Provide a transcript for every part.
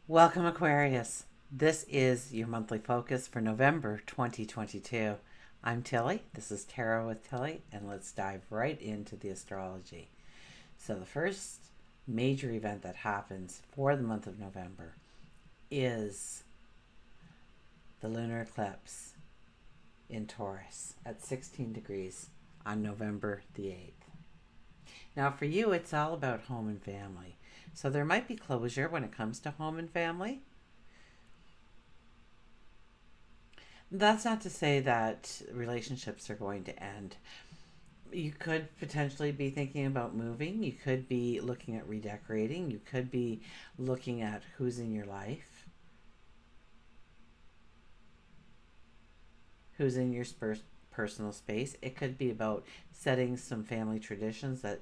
Welcome, Aquarius. This is your monthly focus for November 2022. I'm Tilly. This is Tarot with Tilly, and let's dive right into the astrology. So, the first major event that happens for the month of November is the lunar eclipse in Taurus at 16 degrees on November the 8th. Now, for you, it's all about home and family. So, there might be closure when it comes to home and family. That's not to say that relationships are going to end. You could potentially be thinking about moving. You could be looking at redecorating. You could be looking at who's in your life, who's in your personal space. It could be about setting some family traditions that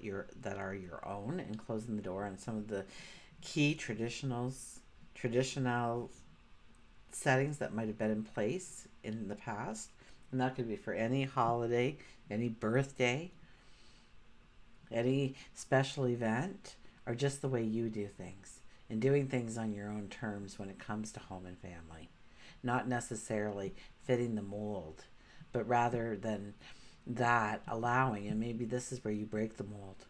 are your own and closing the door on some of the key traditional settings that might have been in place in the past. And that could be for any holiday, any birthday, any special event, or just the way you do things. And doing things on your own terms when it comes to home and family. Not necessarily fitting the mold, but rather than that, allowing, and maybe this is where you break the mold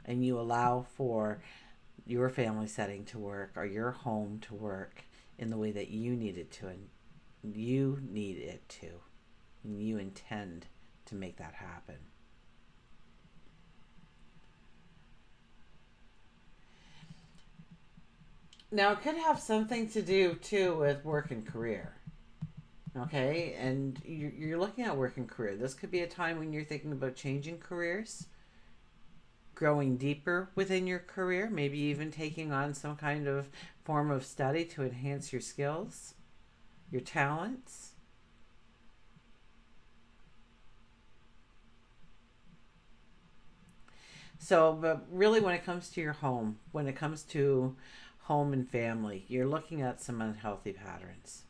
and you allow for your family setting to work or your home to work in the way that you need it to, and you need it to, and you intend to make that happen. Now, it could have something to do too with work and career. Okay, and you're looking at work and career. This could be a time when you're thinking about changing careers, growing deeper within your career, maybe even taking on some kind of form of study to enhance your skills, your talents. So, but really, when it comes to your home, when it comes to home and family, you're looking at some unhealthy patterns.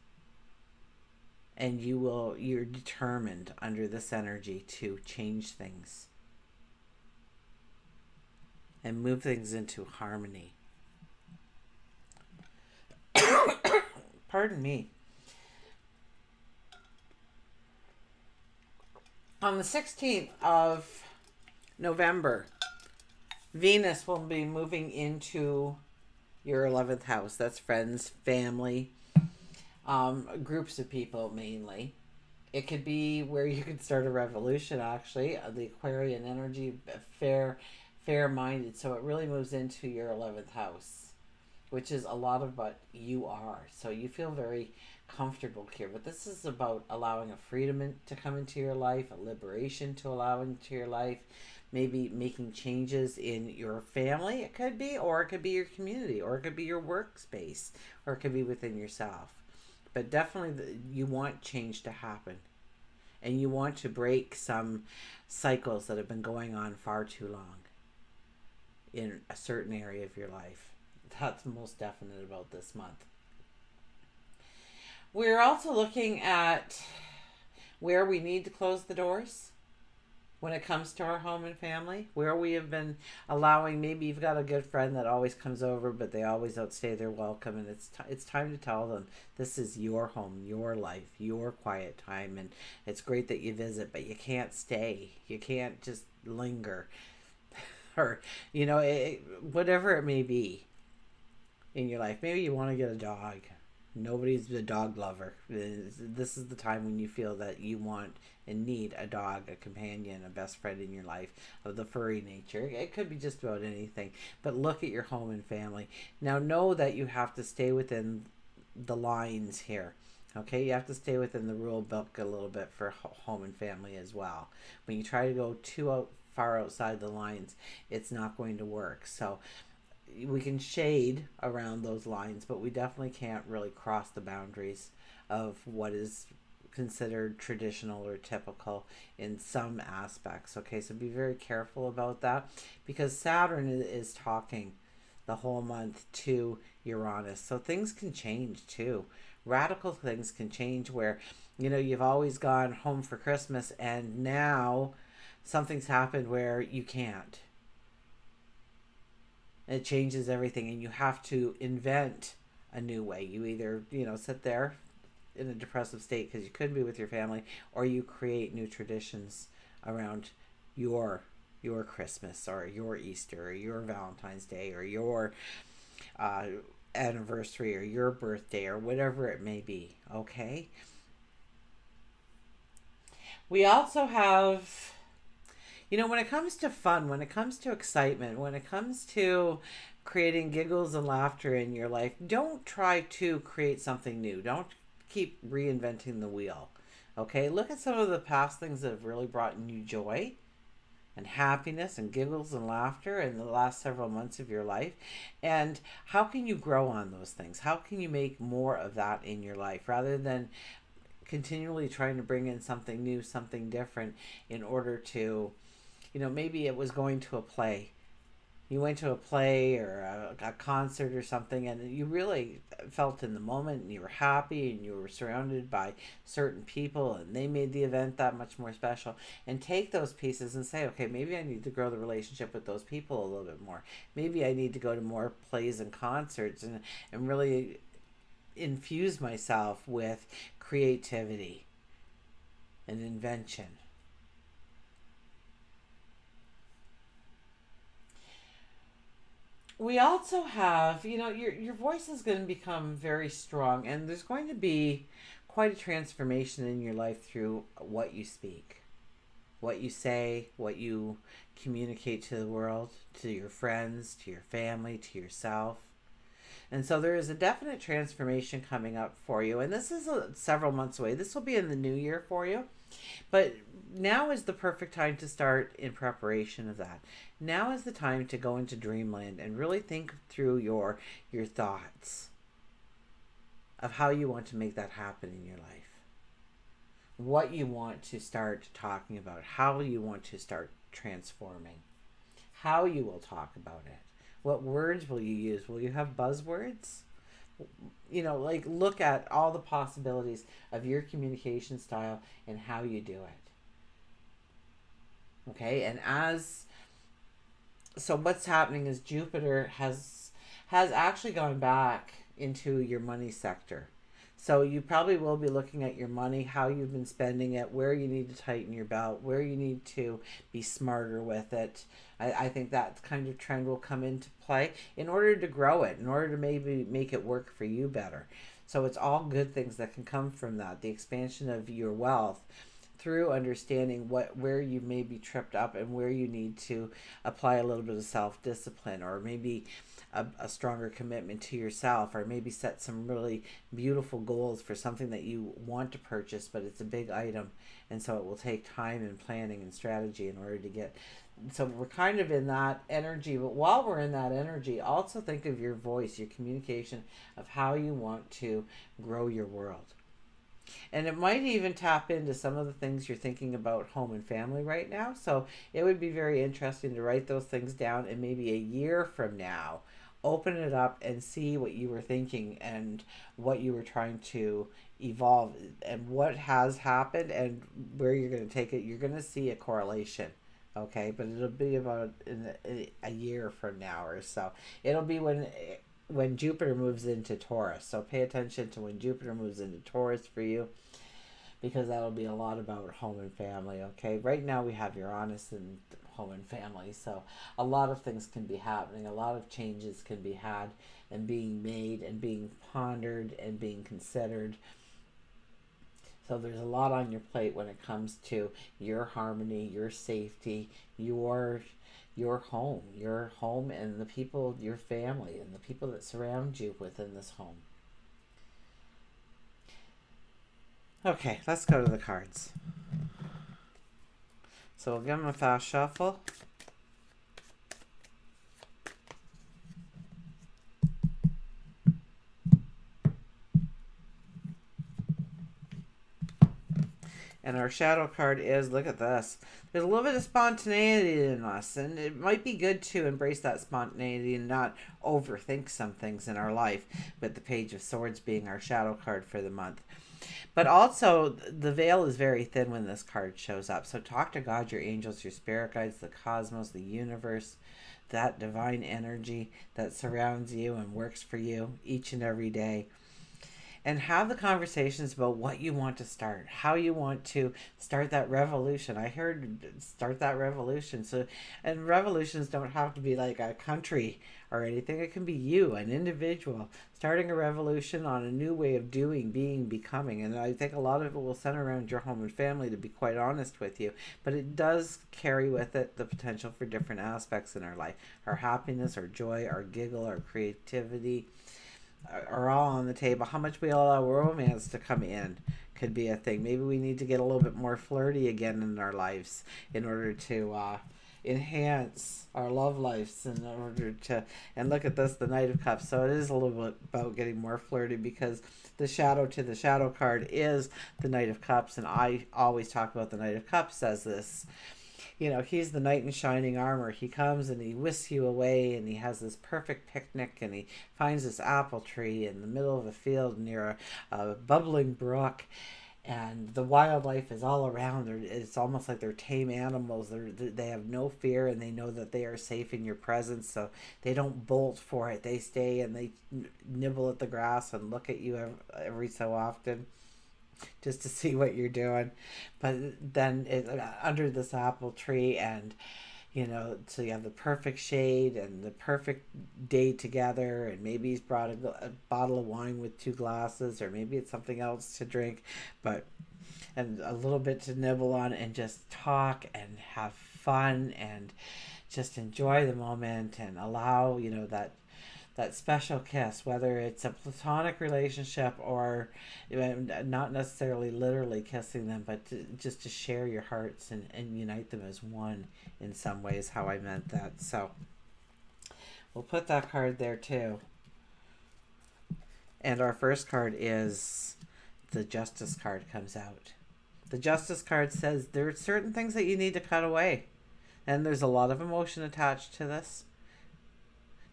And you're determined under this energy to change things and move things into harmony. Pardon me. On the 16th of November, Venus will be moving into your 11th house. That's friends, family, groups of people mainly. It could be where you could start a revolution, actually. The Aquarian energy, fair minded. So it really moves into your 11th house, which is a lot of what you are. So you feel very comfortable here. But this is about allowing a freedom to come into your life, a liberation to allow into your life, maybe making changes in your family, it could be, or it could be your community, or it could be your workspace, or it could be within yourself. But definitely, you want change to happen. And you want to break some cycles that have been going on far too long in a certain area of your life. That's most definite about this month. We're also looking at where we need to close the doors when it comes to our home and family, where we have been allowing. Maybe you've got a good friend that always comes over, but they always outstay their welcome, and it's time to tell them this is your home, your life, your quiet time, and it's great that you visit, but you can't stay. You can't just linger, or whatever it may be in your life. Maybe you want to get a dog. Nobody's a dog lover. This is the time when you feel that you want and need a dog, a companion, a best friend in your life of the furry nature. It could be just about anything. But look at your home and family. Now know that you have to stay within the lines here. Okay, you have to stay within the rule book a little bit for home and family as well. When you try to go far outside the lines, it's not going to work. So we can shade around those lines, but we definitely can't really cross the boundaries of what is considered traditional or typical in some aspects. Okay, so be very careful about that, because Saturn is talking the whole month to Uranus. So things can change too. Radical things can change where, you've always gone home for Christmas and now something's happened where you can't. It changes everything, and you have to invent a new way. You either, sit there in a depressive state because you couldn't be with your family, or you create new traditions around your Christmas or your Easter or your Valentine's Day or your uh, anniversary or your birthday or whatever it may be. Okay. We also have, when it comes to fun, when it comes to excitement, when it comes to creating giggles and laughter in your life, don't try to create something new. Don't keep reinventing the wheel. Okay, look at some of the past things that have really brought you joy and happiness and giggles and laughter in the last several months of your life. And how can you grow on those things? How can you make more of that in your life rather than continually trying to bring in something new, something different in order to, maybe it was going to a play. You went to a play or a concert or something, and you really felt in the moment and you were happy and you were surrounded by certain people and they made the event that much more special. And take those pieces and say, okay, maybe I need to grow the relationship with those people a little bit more. Maybe I need to go to more plays and concerts and really infuse myself with creativity and invention. We also have, your voice is going to become very strong, and there's going to be quite a transformation in your life through what you speak, what you say, what you communicate to the world, to your friends, to your family, to yourself. And so there is a definite transformation coming up for you. And this is several months away. This will be in the new year for you. But now is the perfect time to start in preparation of that. Now is the time to go into dreamland and really think through your thoughts of how you want to make that happen in your life. What you want to start talking about, how you want to start transforming, how you will talk about it. What words will you use? Will you have buzzwords? Look at all the possibilities of your communication style and how you do it. Okay, and so what's happening is Jupiter has actually gone back into your money sector. So you probably will be looking at your money, how you've been spending it, where you need to tighten your belt, where you need to be smarter with it. I think that kind of trend will come into play in order to grow it, in order to maybe make it work for you better. So it's all good things that can come from that. The expansion of your wealth through understanding where you may be tripped up and where you need to apply a little bit of self-discipline, or maybe a stronger commitment to yourself, or maybe set some really beautiful goals for something that you want to purchase, but it's a big item, and so it will take time and planning and strategy in order to get. So we're kind of in that energy, but while we're in that energy, also think of your voice, your communication of how you want to grow your world. And it might even tap into some of the things you're thinking about home and family right now. So it would be very interesting to write those things down, and maybe a year from now, open it up and see what you were thinking and what you were trying to evolve and what has happened and where you're going to take it. You're going to see a correlation. Okay, but it'll be about in a year from now or so. It'll be when Jupiter moves into Taurus. So pay attention to when Jupiter moves into Taurus for you, because that'll be a lot about home and family. Okay, right now we have Uranus in home and family, so a lot of things can be happening, a lot of changes can be had and being made and being pondered and being considered. So there's a lot on your plate when it comes to your harmony, your safety, your home and the people, your family and the people that surround you within this home. Okay, let's go to the cards. So we'll give them a fast shuffle. And our shadow card is, look at this. There's a little bit of spontaneity in us, and it might be good to embrace that spontaneity and not overthink some things in our life, with the Page of Swords being our shadow card for the month. But also, the veil is very thin when this card shows up. So talk to God, your angels, your spirit guides, the cosmos, the universe, that divine energy that surrounds you and works for you each and every day. And have the conversations about what you want to start, how you want to start that revolution. I heard start that revolution. So, and revolutions don't have to be like a country or anything. It can be you, an individual, starting a revolution on a new way of doing, being, becoming. And I think a lot of it will center around your home and family, to be quite honest with you. But it does carry with it the potential for different aspects in our life. Our happiness, our joy, our giggle, our creativity are all on the table. How much we allow romance to come in could be a thing. Maybe we need to get a little bit more flirty again in our lives in order to enhance our love lives, in order to, and look at this, the Knight of Cups. So it is a little bit about getting more flirty, because the shadow to the shadow card is the Knight of Cups, and I always talk about the Knight of Cups as this, you know, he's the knight in shining armor. He comes and he whisks you away, and he has this perfect picnic, and he finds this apple tree in the middle of a field near a bubbling brook, and the wildlife is all around. It's almost like they're tame animals. They have no fear, and they know that they are safe in your presence, so they don't bolt for it. They stay and they nibble at the grass and look at you every so often, just to see what you're doing. But then under this apple tree, and you know, so you have the perfect shade and the perfect day together, and maybe he's brought a bottle of wine with 2 glasses, or maybe it's something else to drink, but and a little bit to nibble on, and just talk and have fun and just enjoy the moment, and allow, you know, that special kiss, whether it's a platonic relationship or not necessarily literally kissing them, but just to share your hearts and unite them as one in some ways, how I meant that. So we'll put that card there too. And our first card is the Justice card comes out. The Justice card says there are certain things that you need to cut away. And there's a lot of emotion attached to this.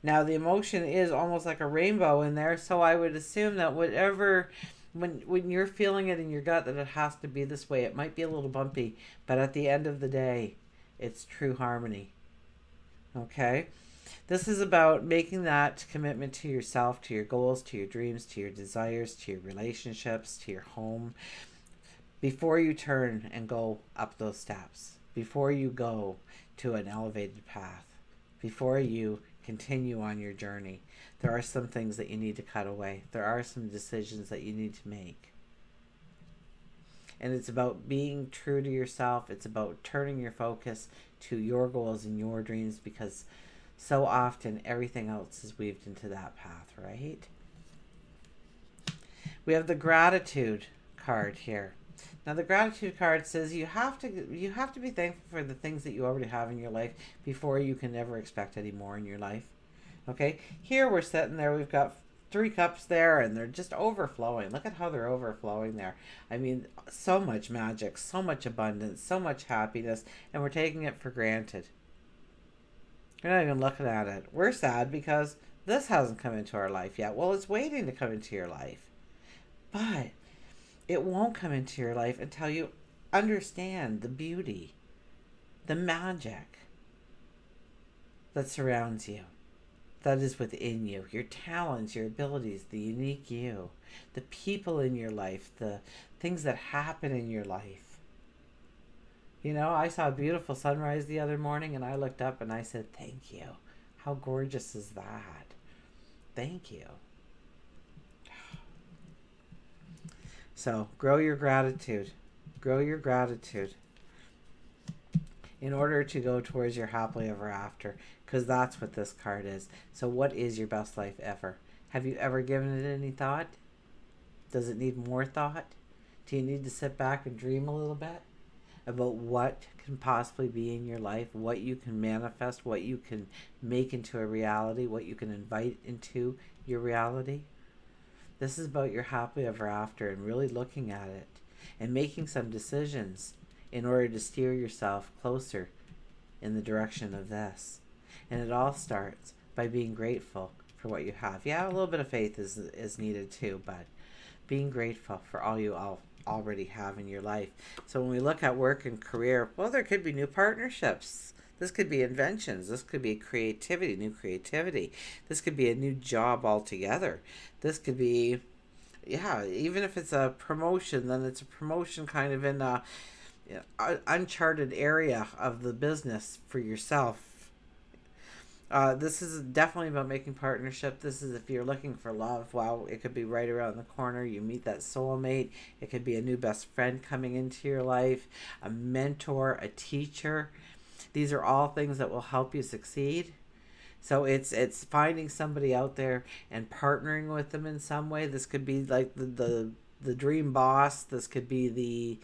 Now, the emotion is almost like a rainbow in there, so I would assume that whatever, when you're feeling it in your gut that it has to be this way, it might be a little bumpy, but at the end of the day, it's true harmony. Okay? This is about making that commitment to yourself, to your goals, to your dreams, to your desires, to your relationships, to your home, before you turn and go up those steps, before you go to an elevated path, before you continue on your journey. There are some things that you need to cut away. There are some decisions that you need to make. And it's about being true to yourself. It's about turning your focus to your goals and your dreams, because so often everything else is weaved into that path, right? We have the Gratitude card here. Now, the Gratitude card says you have to be thankful for the things that you already have in your life before you can ever expect any more in your life. Okay? Here we're sitting there. We've got 3 cups there, and they're just overflowing. Look at how they're overflowing there. I mean, so much magic, so much abundance, so much happiness, and we're taking it for granted. We're not even looking at it. We're sad because this hasn't come into our life yet. Well, it's waiting to come into your life. But it won't come into your life until you understand the beauty, the magic that surrounds you, that is within you, your talents, your abilities, the unique you, the people in your life, the things that happen in your life. You know, I saw a beautiful sunrise the other morning, and I looked up and I said, thank you. How gorgeous is that? Thank you. So grow your gratitude. Grow your gratitude in order to go towards your happily ever after, because that's what this card is. So what is your best life ever? Have you ever given it any thought? Does it need more thought? Do you need to sit back and dream a little bit about what can possibly be in your life, what you can manifest, what you can make into a reality, what you can invite into your reality? This is about your happily ever after, and really looking at it and making some decisions in order to steer yourself closer in the direction of this. And it all starts by being grateful for what you have. Yeah, a little bit of faith is needed too, but being grateful for all you already have in your life. So when we look at work and career, well, there could be new partnerships This could be inventions. This could be creativity, new creativity. This could be a new job altogether. This could be, yeah, even if it's a promotion, then it's a promotion kind of in a, uncharted area of the business for yourself. This is definitely about making partnership. This is if you're looking for love. Wow, it could be right around the corner. You meet that soulmate. It could be a new best friend coming into your life, a mentor, a teacher. These are all things that will help you succeed. So it's finding somebody out there and partnering with them in some way. This could be like the dream boss. This could be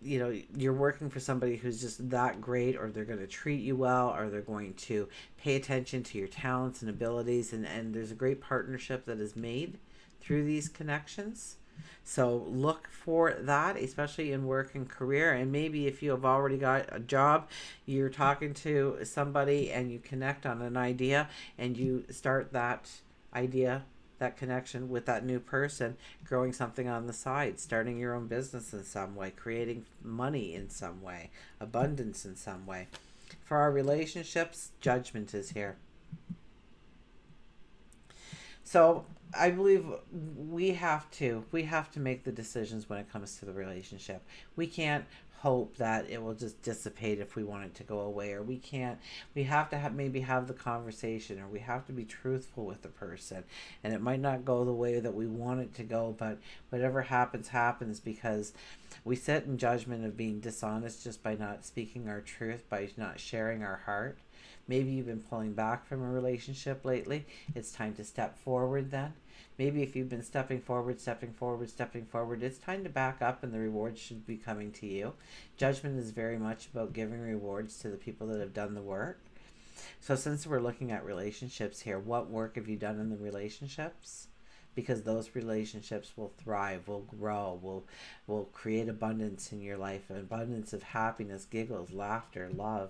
you're working for somebody who's just that great, or they're going to treat you well, or they're going to pay attention to your talents and abilities, and there's a great partnership that is made through these connections. So look for that, especially in work and career. And maybe if you have already got a job, you're talking to somebody and you connect on an idea, and you start that idea, that connection with that new person, growing something on the side, starting your own business in some way, creating money in some way, abundance in some way. For our relationships, judgment is here. So I believe we have to make the decisions when it comes to the relationship. We can't hope that it will just dissipate if we want it to go away, or we have to maybe have the conversation, or we have to be truthful with the person, and it might not go the way that we want it to go, but whatever happens, because we sit in judgment of being dishonest just by not speaking our truth, by not sharing our heart. Maybe you've been pulling back from a relationship lately. It's time to step forward then. Maybe if you've been stepping forward, it's time to back up, and the rewards should be coming to you. Judgment is very much about giving rewards to the people that have done the work. So since we're looking at relationships here, what work have you done in the relationships? Because those relationships will thrive, will grow, will create abundance in your life, an abundance of happiness, giggles, laughter, love.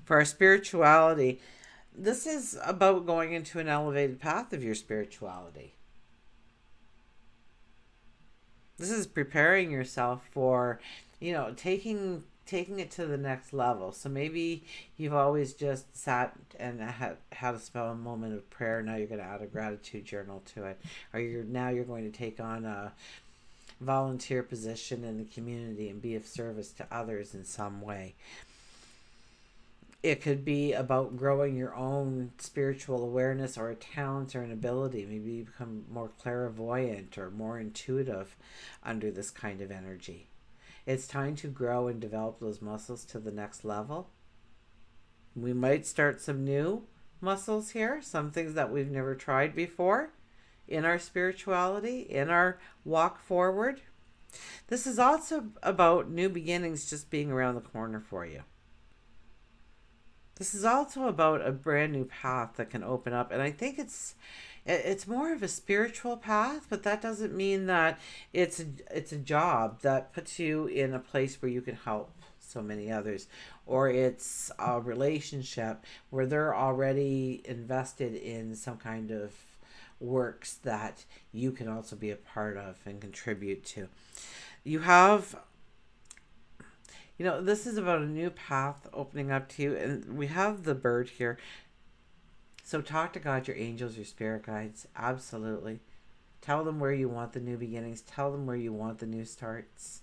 For our spirituality, this is about going into an elevated path of your spirituality. This is preparing yourself for, taking it to the next level. So maybe you've always just sat and had a spell, a moment of prayer. Now you're going to add a gratitude journal to it, or you're going to take on a volunteer position in the community and be of service to others in some way. It could be about growing your own spiritual awareness, or a talent, or an ability. Maybe you become more clairvoyant or more intuitive under this kind of energy. It's time to grow and develop those muscles to the next level. We might start some new muscles here, some things that we've never tried before in our spirituality, in our walk forward. This is also about new beginnings just being around the corner for you. This is also about a brand new path that can open up, and I think it's more of a spiritual path, but that doesn't mean that it's a job that puts you in a place where you can help so many others, or it's a relationship where they're already invested in some kind of works that you can also be a part of and contribute to. You have this is about a new path opening up to you. And we have the bird here. So talk to God, your angels, your spirit guides. Absolutely. Tell them where you want the new beginnings. Tell them where you want the new starts.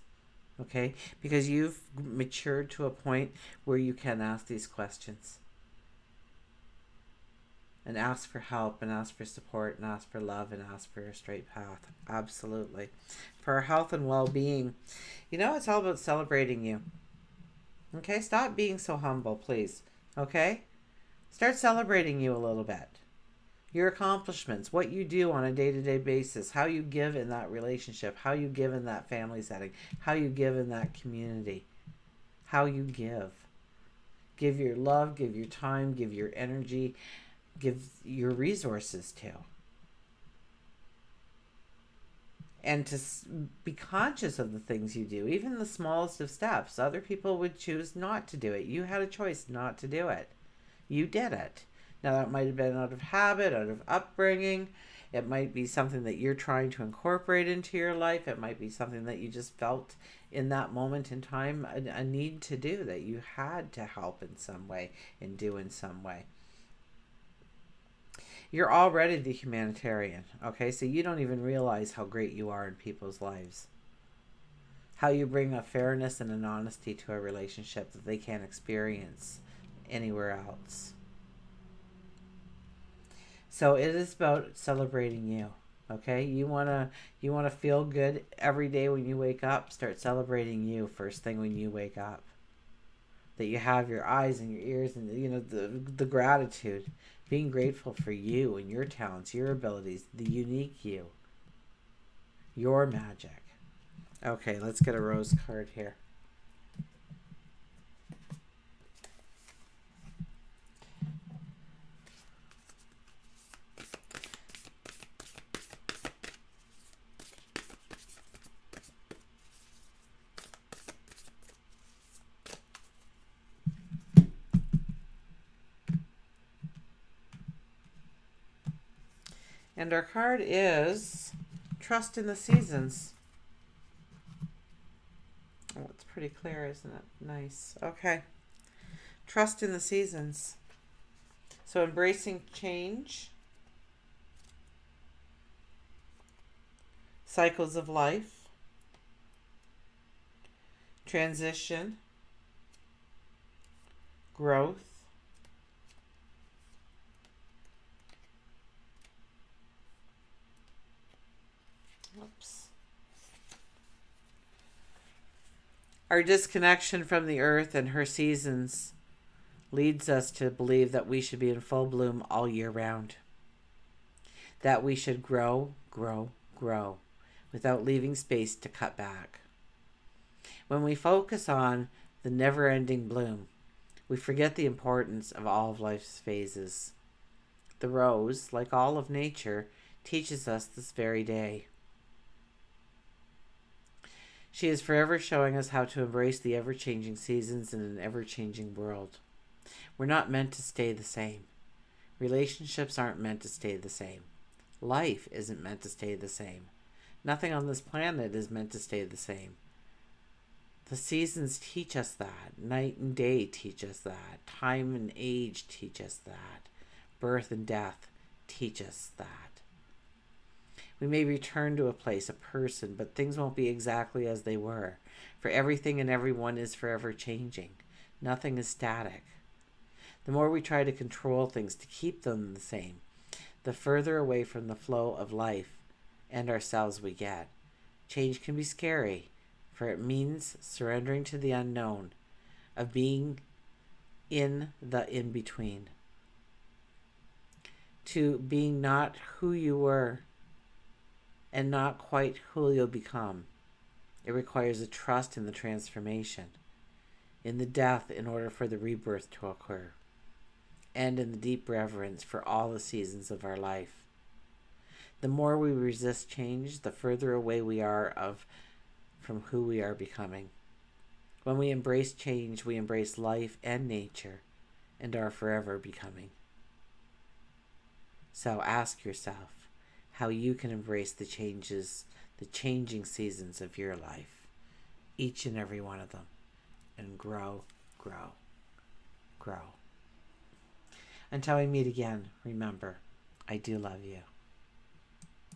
Okay? Because you've matured to a point where you can ask these questions. And ask for help, and ask for support, and ask for love, and ask for a straight path. Absolutely. For our health and well-being, it's all about celebrating you. Okay, stop being so humble, please. Okay? Start celebrating you a little bit. Your accomplishments, what you do on a day-to-day basis, how you give in that relationship, how you give in that family setting, how you give in that community, how you give. Give your love, give your time, give your energy, give your resources to. And to be conscious of the things you do, even the smallest of steps. Other people would choose not to do it. You had a choice not to do it. You did it. Now, that might have been out of habit, out of upbringing. It might be something that you're trying to incorporate into your life. It might be something that you just felt in that moment in time a need to do, that you had to help in some way and do in some way. You're already the humanitarian, okay? So you don't even realize how great you are in people's lives. How you bring a fairness and an honesty to a relationship that they can't experience anywhere else. So it is about celebrating you. Okay? You wanna feel good every day when you wake up. Start celebrating you first thing when you wake up. That you have your eyes and your ears and the gratitude. Being grateful for you and your talents, your abilities, the unique you. Your magic. Okay, let's get a rose card here. And our card is Trust in the Seasons. Oh, it's pretty clear, isn't it? Nice. Okay. Trust in the seasons. So embracing change, cycles of life, transition, growth, Our disconnection from the earth and her seasons leads us to believe that we should be in full bloom all year round. That we should grow, grow, grow without leaving space to cut back. When we focus on the never-ending bloom, we forget the importance of all of life's phases. The rose, like all of nature, teaches us this very day. She is forever showing us how to embrace the ever-changing seasons in an ever-changing world. We're not meant to stay the same. Relationships aren't meant to stay the same. Life isn't meant to stay the same. Nothing on this planet is meant to stay the same. The seasons teach us that. Night and day teach us that. Time and age teach us that. Birth and death teach us that. We may return to a place, a person, but things won't be exactly as they were. For everything and everyone is forever changing. Nothing is static. The more we try to control things to keep them the same, the further away from the flow of life and ourselves we get. Change can be scary, for it means surrendering to the unknown, of being in the in-between, to being not who you were and not quite who you'll become. It requires a trust in the transformation, in the death in order for the rebirth to occur, and in the deep reverence for all the seasons of our life. The more we resist change, the further away we are from who we are becoming. When we embrace change, we embrace life and nature and are forever becoming. So ask yourself how you can embrace the changes, the changing seasons of your life, each and every one of them, and grow, grow, grow. Until we meet again, remember, I do love you.